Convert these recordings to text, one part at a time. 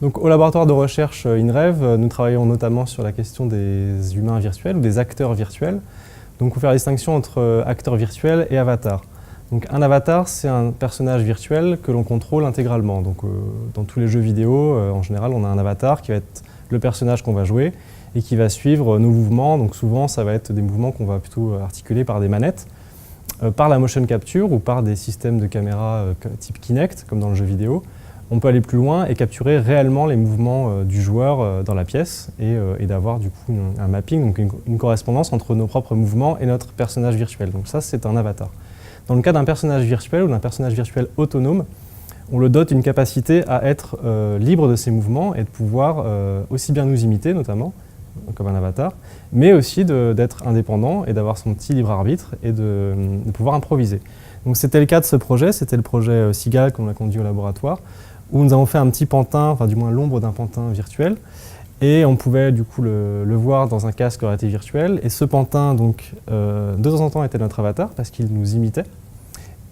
Donc, au laboratoire de recherche INREV, nous travaillons notamment sur la question des humains virtuels ou des acteurs virtuels. Donc, on fait la distinction entre acteurs virtuels et avatars. Donc, un avatar, c'est un personnage virtuel que l'on contrôle intégralement. Donc, dans tous les jeux vidéo, en général, on a un avatar qui va être le personnage qu'on va jouer et qui va suivre nos mouvements. Donc, souvent, ça va être des mouvements qu'on va plutôt articuler par des manettes, par la motion capture ou par des systèmes de caméra type Kinect, comme dans le jeu vidéo. On peut aller plus loin et capturer réellement les mouvements du joueur dans la pièce et d'avoir du coup un mapping, donc une correspondance entre nos propres mouvements et notre personnage virtuel. Donc ça, c'est un avatar. Dans le cas d'un personnage virtuel ou d'un personnage virtuel autonome, on le dote d'une capacité à être libre de ses mouvements et de pouvoir aussi bien nous imiter, notamment, comme un avatar, mais aussi d'être indépendant et d'avoir son petit libre arbitre et de pouvoir improviser. Donc c'était le cas de ce projet, c'était le projet Cigale qu'on a conduit au laboratoire, où nous avons fait un petit pantin, enfin du moins l'ombre d'un pantin virtuel, et on pouvait du coup le voir dans un casque réalité virtuelle. Et ce pantin, donc, de temps en temps, était notre avatar parce qu'il nous imitait.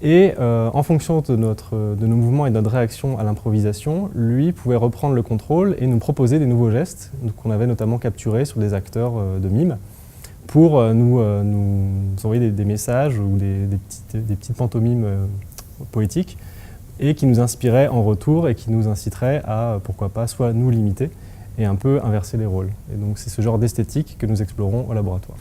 Et en fonction de nos mouvements et de notre réaction à l'improvisation, lui pouvait reprendre le contrôle et nous proposer des nouveaux gestes qu'on avait notamment capturés sur des acteurs de mime pour nous envoyer des messages ou des petites pantomimes poétiques et qui nous inspiraient en retour et qui nous inciteraient à, pourquoi pas, soit nous l'imiter et un peu inverser les rôles. Et donc c'est ce genre d'esthétique que nous explorons au laboratoire.